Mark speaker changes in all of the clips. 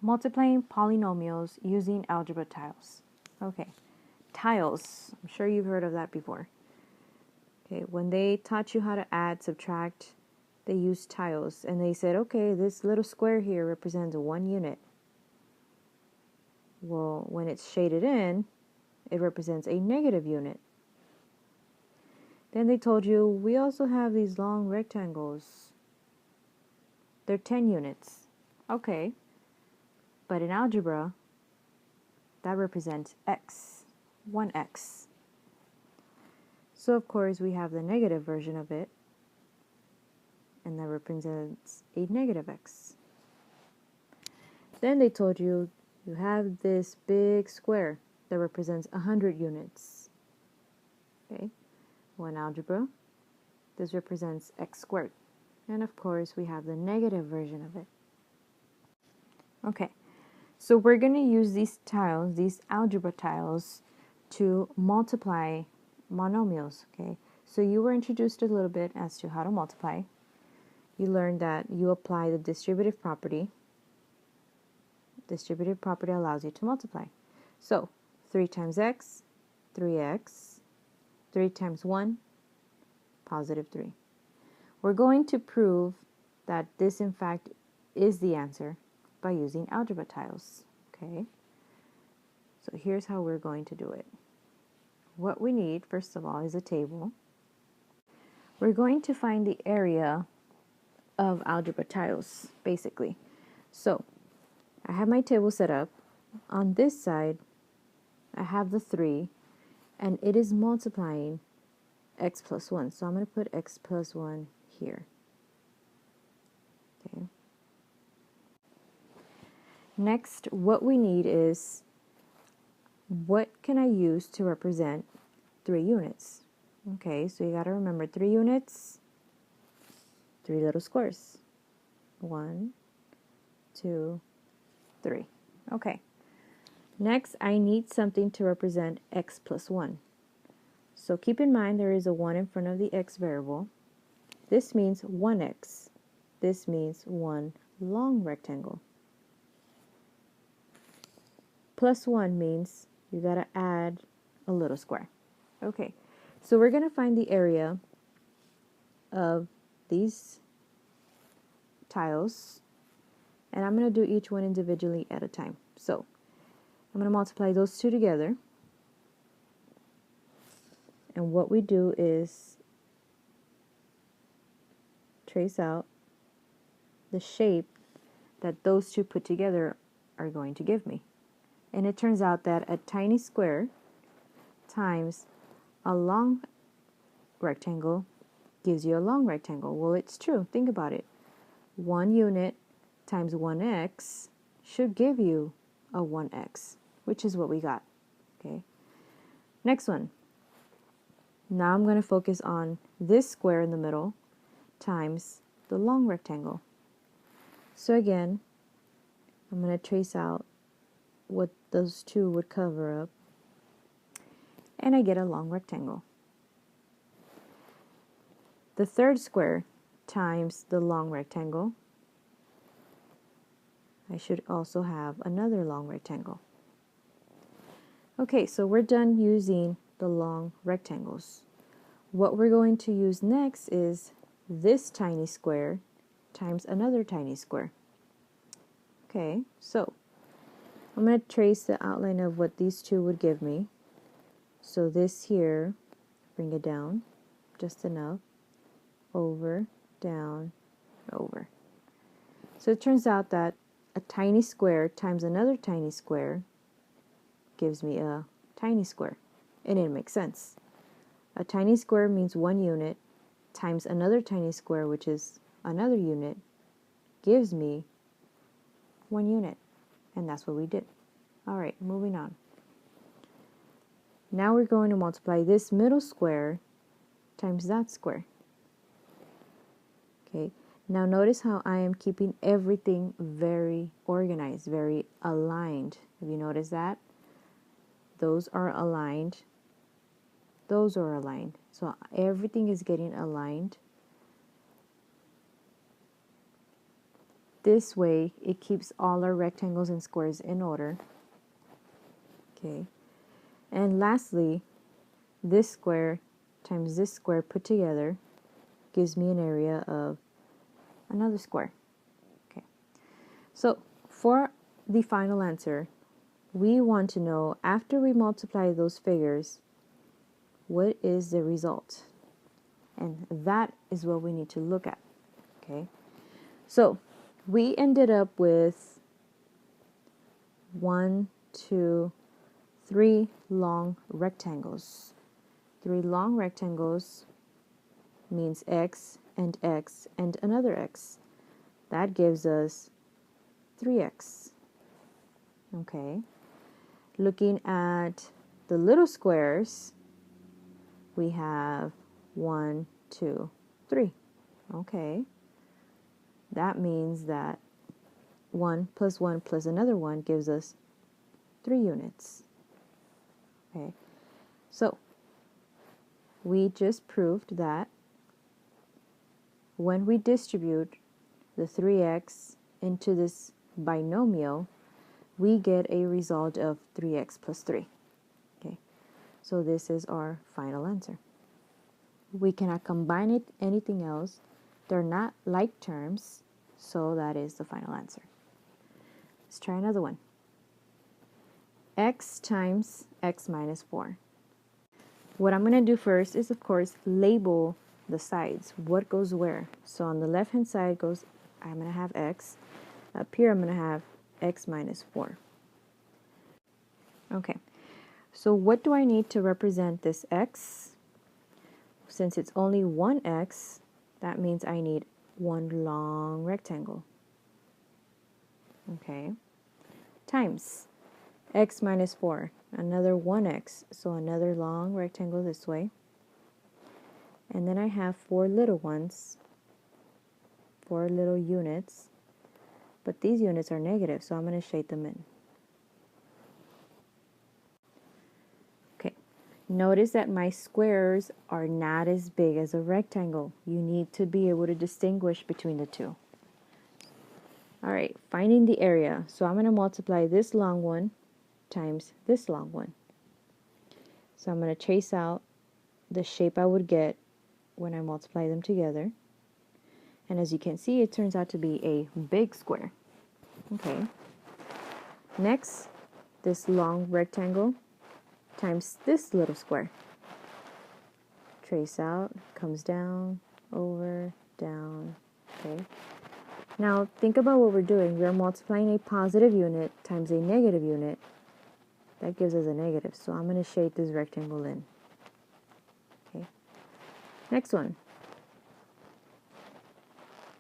Speaker 1: Multiplying polynomials using algebra tiles. Okay, tiles. I'm sure you've heard of that before. Okay, when they taught you how to add, subtract, they used tiles. And they said, okay, this little square here represents 1 unit. Well, when it's shaded in, it represents a negative unit. Then they told you, we also have these long rectangles. They're 10 units. Okay, but in algebra, that represents x, 1x. So of course we have the negative version of it, and that represents a negative x. Then they told you, you have this big square that represents 100 units. Okay, well in algebra, this represents x squared. And of course we have the negative version of it. Okay, so we're going to use these tiles, these algebra tiles, to multiply monomials. Okay, so you were introduced a little bit as to how to multiply. You learned that you apply the distributive property. Distributive property allows you to multiply. So 3 times x, 3x, 3 times 1, positive 3. We're going to prove that this in fact is the answer by using algebra tiles. Okay, so here's how we're going to do it. What we need, first of all, is a table. We're going to find the area of algebra tiles, basically. So I have my table set up. On this side, I have the 3, and it is multiplying x plus 1. So I'm going to put x plus 1 here. Okay. Next, what we need is, what can I use to represent 3 units? Okay, so you got to remember 3 units, 3 little squares. 1, 2, 3. Okay. Next, I need something to represent x plus 1. So keep in mind there is a 1 in front of the x variable. This means 1x. This means 1 long rectangle. Plus 1 means you got to add a little square. Okay, so we're going to find the area of these tiles, and I'm going to do each one individually at a time. So I'm going to multiply those two together, and what we do is trace out the shape that those two put together are going to give me. And it turns out that a tiny square times a long rectangle gives you a long rectangle. Well, it's true. Think about it. 1 unit times 1x should give you a 1x, which is what we got. Okay. Next one. Now I'm going to focus on this square in the middle times the long rectangle. So again, I'm going to trace out what those two would cover up, and I get a long rectangle. The third square times the long rectangle, I should also have another long rectangle. Okay, so we're done using the long rectangles. What we're going to use next is this tiny square times another tiny square. Okay, so I'm going to trace the outline of what these two would give me. So this here, bring it down just enough, over, down, over. So it turns out that a tiny square times another tiny square gives me a tiny square, and it makes sense. A tiny square means 1 unit times another tiny square, which is another unit, gives me 1 unit, and that's what we did. Alright, moving on. Now we're going to multiply this middle square times that square. Okay, now notice how I am keeping everything very organized, very aligned. Have you noticed that? Those are aligned. Those are aligned. So everything is getting aligned. This way, it keeps all our rectangles and squares in order. Okay. And lastly, this square times this square put together gives me an area of another square. Okay. So for the final answer, we want to know, after we multiply those figures, what is the result? And that is what we need to look at. Okay. So we ended up with 1, 2, 3 long rectangles. 3 long rectangles means x and another x. That gives us 3x. Okay. Looking at the little squares, we have 1, 2, 3. Okay. That means that 1 plus another 1 gives us 3 units. Okay. So we just proved that when we distribute the 3x into this binomial, we get a result of 3x plus 3. Okay. So this is our final answer. We cannot combine it anything else. They're not like terms, so that is the final answer. Let's try another one. X times x minus 4. What I'm going to do first is, of course, label the sides. What goes where? So on the left-hand side goes, I'm going to have x. Up here, I'm going to have x minus 4. Okay. So what do I need to represent this x? Since it's only one x, that means I need one long rectangle. Okay. Times x minus 4, another 1x, so another long rectangle this way. And then I have 4 little ones, 4 little units, but these units are negative, so I'm going to shade them in. Okay, notice that my squares are not as big as a rectangle. You need to be able to distinguish between the two. All right, finding the area. So I'm going to multiply this long one times this long one. So I'm going to trace out the shape I would get when I multiply them together. And as you can see, it turns out to be a big square. Okay. Next, this long rectangle times this little square. Trace out, comes down, over, down. Okay. Now think about what we're doing. We're multiplying a positive unit times a negative unit. That gives us a negative. So I'm going to shade this rectangle in. Okay. Next one.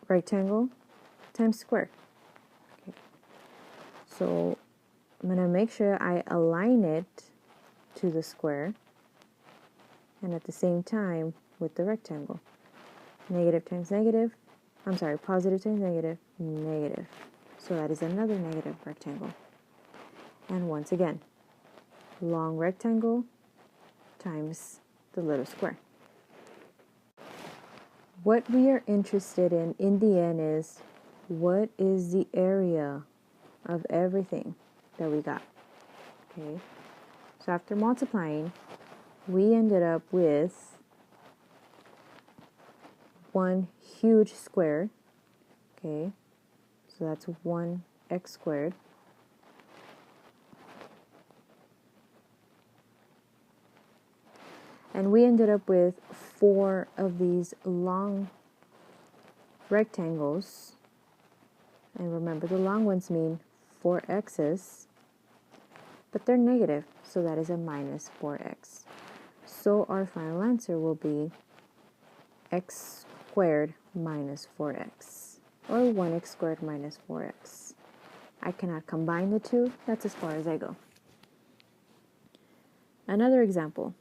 Speaker 1: Rectangle times square. Okay. So I'm going to make sure I align it to the square and at the same time with the rectangle. Negative times negative. I'm sorry, positive times negative, negative. So that is another negative rectangle. And once again, long rectangle times the little square. What we are interested in the end is, what is the area of everything that we got? Okay. So after multiplying, we ended up with one huge square. Okay. So that's 1x squared. And we ended up with 4 of these long rectangles. And remember, the long ones mean 4 x's, but they're negative, so that is a minus 4x. So our final answer will be x squared minus 4x, or 1x squared minus 4x. I cannot combine the two. That's as far as I go. Another example.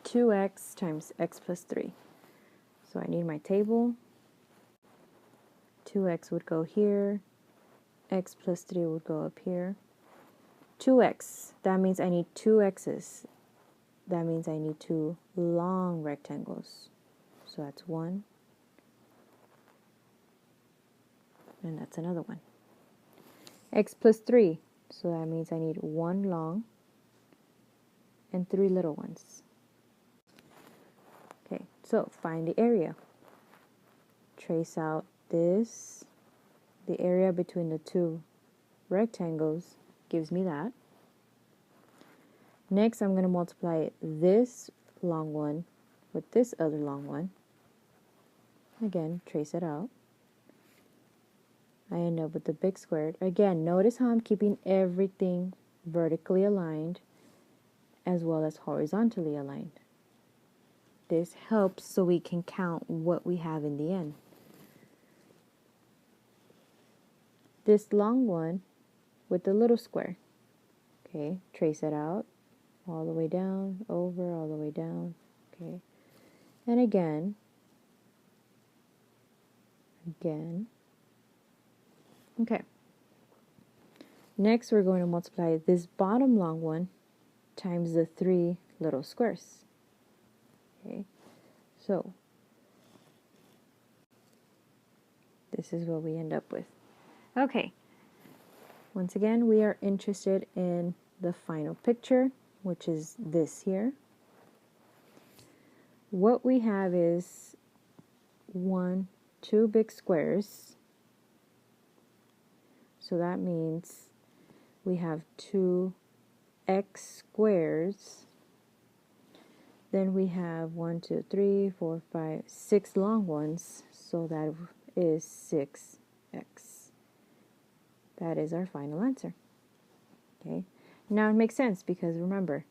Speaker 1: 2x times x plus 3. So I need my table. 2x would go here. X plus 3 would go up here. 2x, that means I need 2 x's. That means I need 2 long rectangles. So that's 1 and that's another one. X plus 3, so that means I need one long and 3 little ones. Okay, so find the area. Trace out this. The area between the two rectangles gives me that. Next, I'm going to multiply this long one with this other long one. Again, trace it out. I end up with the big squared. Again, notice how I'm keeping everything vertically aligned as well as horizontally aligned. This helps so we can count what we have in the end. This long one with the little square. Okay, trace it out all the way down, over, all the way down. Okay, and again. Okay. Next, we're going to multiply this bottom long one times the 3 little squares. Okay, so this is what we end up with. Okay, once again, we are interested in the final picture, which is this here. What we have is two big squares. So that means we have 2x squares. Then we have 1, 2, 3, 4, 5, 6 long ones. So that is 6x. That is our final answer. Okay. Now it makes sense because remember,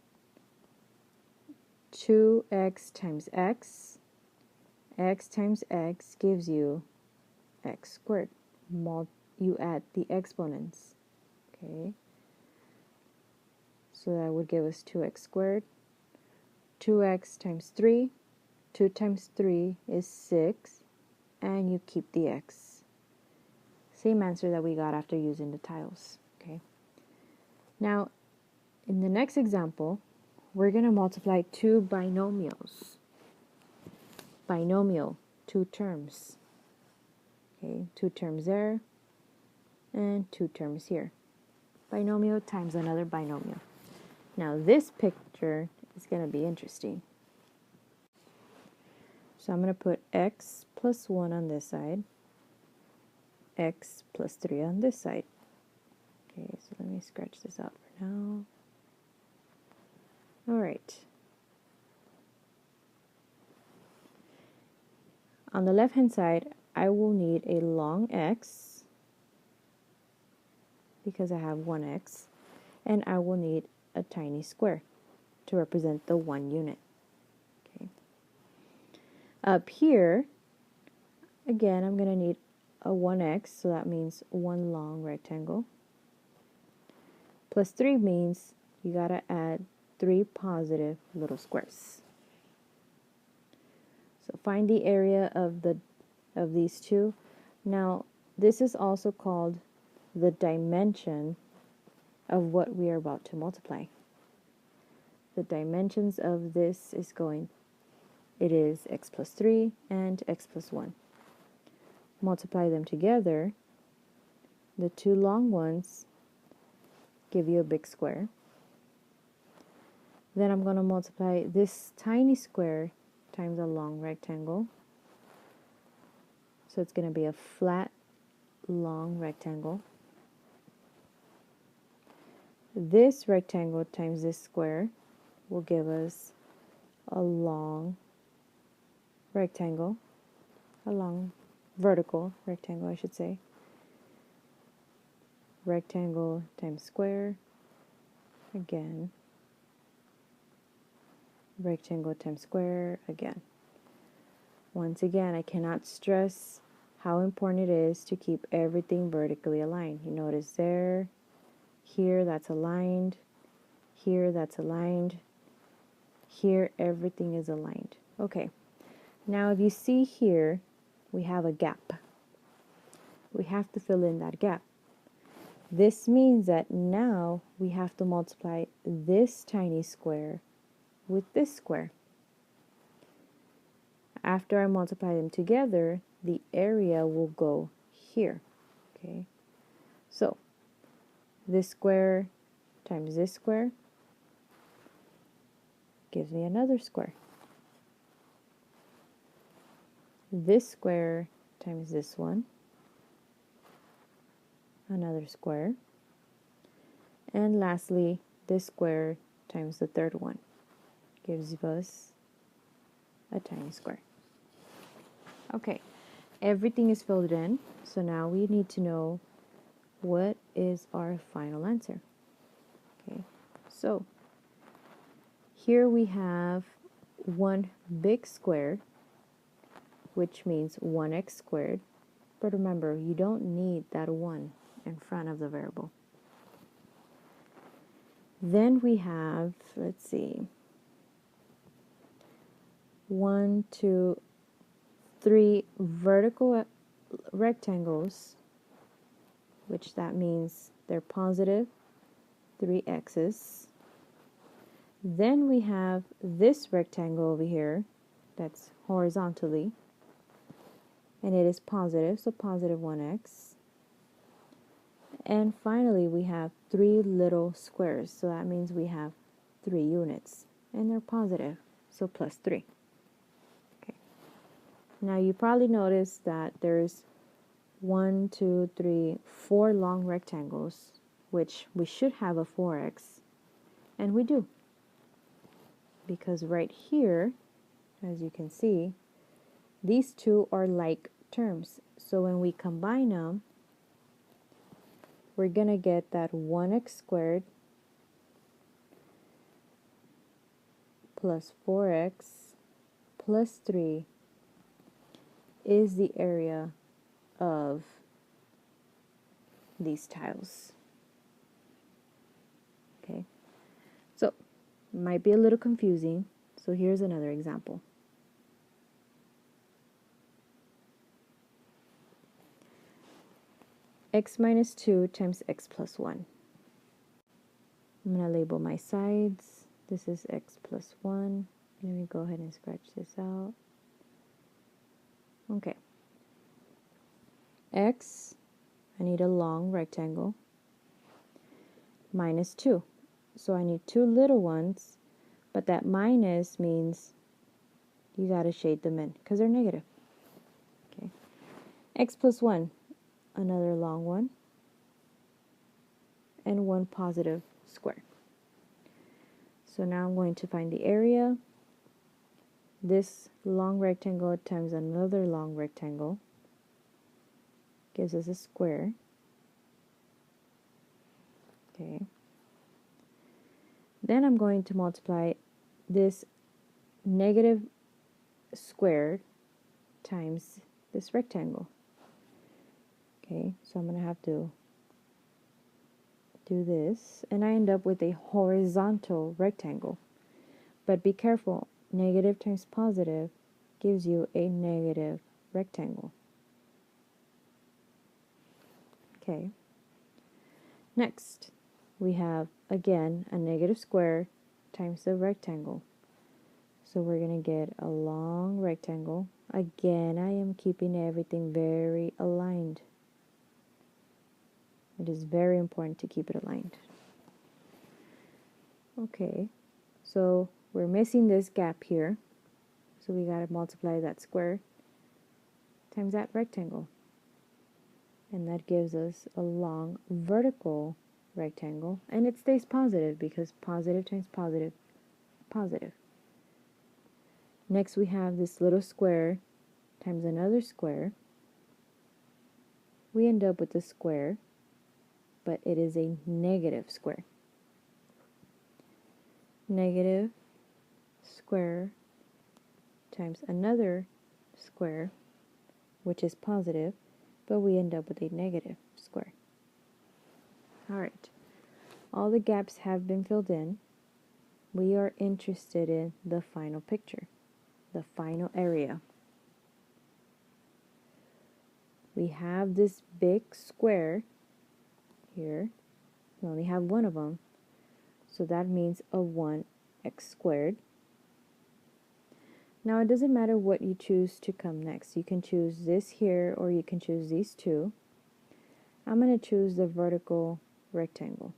Speaker 1: 2x times x times x gives you x squared. You add the exponents. Okay. So that would give us 2x squared. 2x times 3. 2 times 3 is 6. And you keep the x. Same answer that we got after using the tiles. Okay. Now, in the next example, we're going to multiply two binomials. Binomial, 2 terms. Okay, 2 terms there, and 2 terms here. Binomial times another binomial. Now this picture is going to be interesting. So I'm going to put x plus 1 on this side, x plus 3 on this side. Okay, so let me scratch this out for now. Alright. On the left hand side, I will need a long x because I have 1x, and I will need a tiny square to represent the 1 unit. Okay. Up here, again, I'm going to need a 1x, so that means 1 long rectangle. Plus 3 means you got to add 3 positive little squares. So find the area of these two. Now, this is also called the dimension of what we are about to multiply. The dimensions of this it is x plus 3 and x plus 1. Multiply them together. The 2 long ones give you a big square. Then I'm going to multiply this tiny square times a long rectangle. So it's going to be a flat, long rectangle. This rectangle times this square will give us a long rectangle, a long vertical rectangle, I should say. Rectangle times square, again. Rectangle times square, again. Once again, I cannot stress how important it is to keep everything vertically aligned. You notice there, here that's aligned, here that's aligned, here everything is aligned. Okay, now if you see here, we have a gap. We have to fill in that gap. This means that now we have to multiply this tiny square with this square. After I multiply them together, the area will go here. Okay, so this square times this square gives me another square. This square times this one, another square. And lastly, this square times the third one gives us a tiny square. Okay, everything is filled in, so now we need to know what is our final answer. Okay, so here we have one big square, which means 1x squared. But remember, you don't need that 1 in front of the variable. Then we have, let's see, 1, 2, 3 vertical rectangles, which that means they're positive 3 x's. Then we have this rectangle over here that's horizontally, and it is positive, so positive 1x. And finally, we have 3 little squares, so that means we have 3 units, and they're positive, so plus 3. Okay. Now you probably noticed that there's 1, 2, 3, 4 long rectangles, which we should have a 4x, and we do. Because right here, as you can see, these two are like terms. So when we combine them, we're going to get that 1x squared plus 4x plus 3 is the area of these tiles. Okay, so might be a little confusing. So here's another example. X minus 2 times x plus 1. I'm going to label my sides. This is x plus 1. Let me go ahead and scratch this out. Okay. X, I need a long rectangle, minus 2. So I need 2 little ones, but that minus means you got to shade them in because they're negative. Okay. X plus 1, another long one, and 1 positive square. So now I'm going to find the area. This long rectangle times another long rectangle gives us a square. Okay. Then I'm going to multiply this negative squared times this rectangle. Okay, so I'm going to have to do this, and I end up with a horizontal rectangle. But be careful, negative times positive gives you a negative rectangle. Okay. Next, we have, again, a negative square times the rectangle. So we're going to get a long rectangle. Again, I am keeping everything very aligned. It is very important to keep it aligned. Okay, so we're missing this gap here. So we got to multiply that square times that rectangle. And that gives us a long vertical rectangle. And it stays positive because positive times positive, positive. Next we have this little square times another square. We end up with a square, but it is a negative square. Negative square times another square, which is positive, but we end up with a negative square. Alright, all the gaps have been filled in. We are interested in the final picture, the final area. We have this big square here. We only have one of them, so that means a 1x squared. Now it doesn't matter what you choose to come next. You can choose this here or you can choose these two. I'm going to choose the vertical rectangle.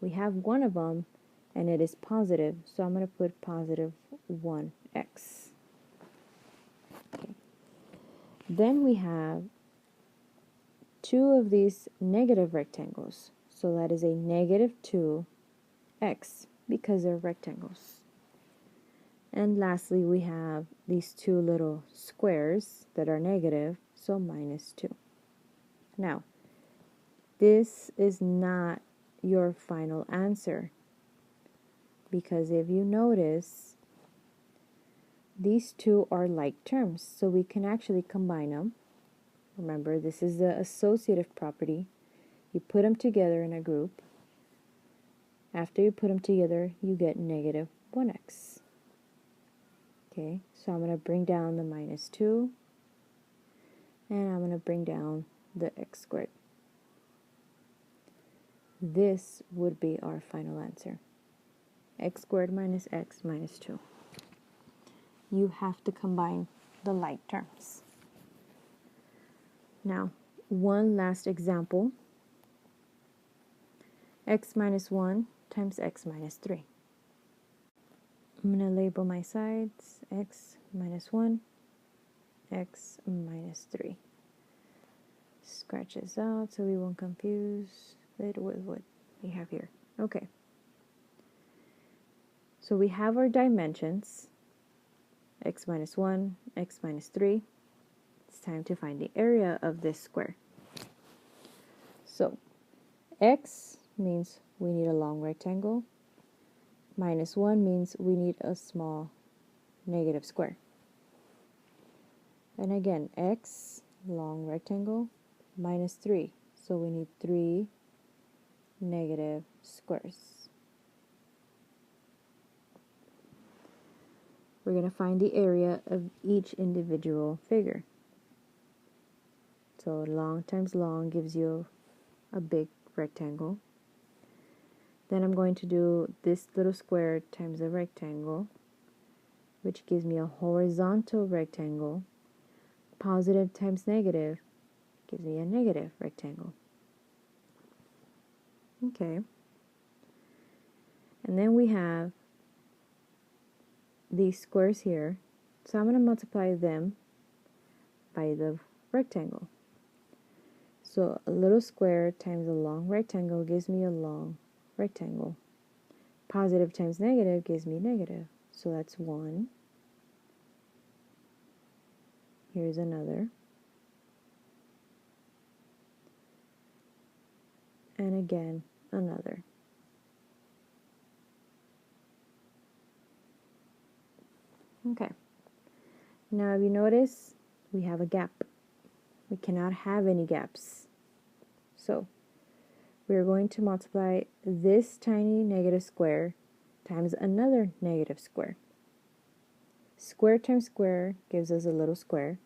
Speaker 1: We have one of them, and it is positive, so I'm going to put positive 1x. Okay. Then we have two of these negative rectangles, so that is a negative 2x because they're rectangles. And lastly, we have these two little squares that are negative, so minus 2. Now, this is not your final answer, because if you notice, these two are like terms, so we can actually combine them. Remember, this is the associative property. You put them together in a group. After you put them together, you get negative 1x. Okay, so I'm going to bring down the minus 2, and I'm going to bring down the x squared. This would be our final answer. X squared minus x minus 2. You have to combine the like terms. Now, one last example. X minus 1 times x minus 3. I'm going to label my sides x minus 1, x minus 3. Scratch this out so we won't confuse it with what we have here. Okay. So we have our dimensions, x minus 1, x minus 3. It's time to find the area of this square. So x means we need a long rectangle. Minus 1 means we need a small negative square. And again, x, long rectangle, minus 3. So we need 3 negative squares. We're going to find the area of each individual figure. So long times long gives you a big rectangle. Then I'm going to do this little square times a rectangle, which gives me a horizontal rectangle. Positive times negative gives me a negative rectangle. Okay. And then we have these squares here. So I'm going to multiply them by the rectangle. So a little square times a long rectangle gives me a long rectangle. Positive times negative gives me negative. So that's 1. Here's another. And again, another. Okay. Now if you notice, we have a gap. We cannot have any gaps. So we're going to multiply this tiny negative square times another negative square. Square times square gives us a little square.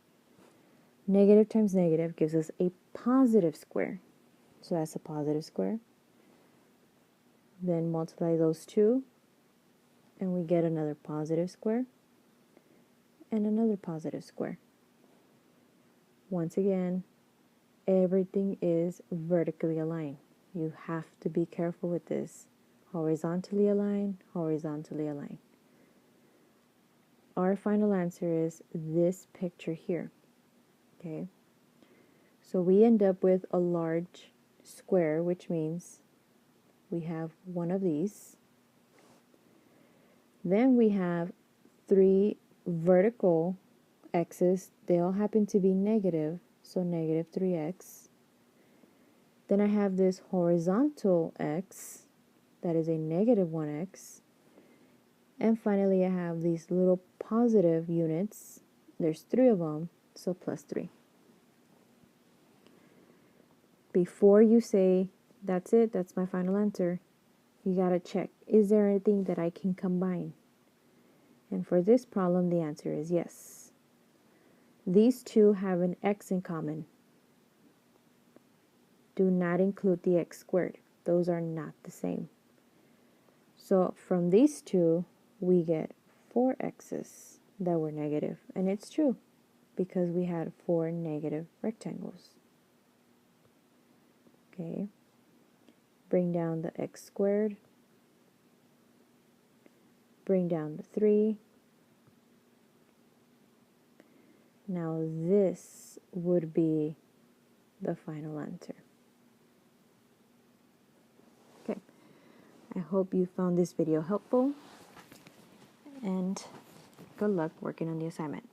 Speaker 1: Negative times negative gives us a positive square. So that's a positive square. Then multiply those two, and we get another positive square and another positive square. Once again, everything is vertically aligned. You have to be careful with this. Horizontally aligned, horizontally aligned. Our final answer is this picture here. Okay? So we end up with a large square, which means we have one of these. Then we have 3 vertical x's. They all happen to be negative, so negative 3x. Then I have this horizontal x, that is a negative 1x. And finally I have these little positive units. There's 3 of them, so plus 3. Before you say, that's it, that's my final answer, you gotta check, is there anything that I can combine? And for this problem, the answer is yes. These two have an x in common. Do not include the x squared. Those are not the same. So from these two, we get 4 x's that were negative. And it's true, because we had 4 negative rectangles. Okay. Bring down the x squared. Bring down the 3. Now this would be the final answer. Okay. I hope you found this video helpful, and good luck working on the assignment.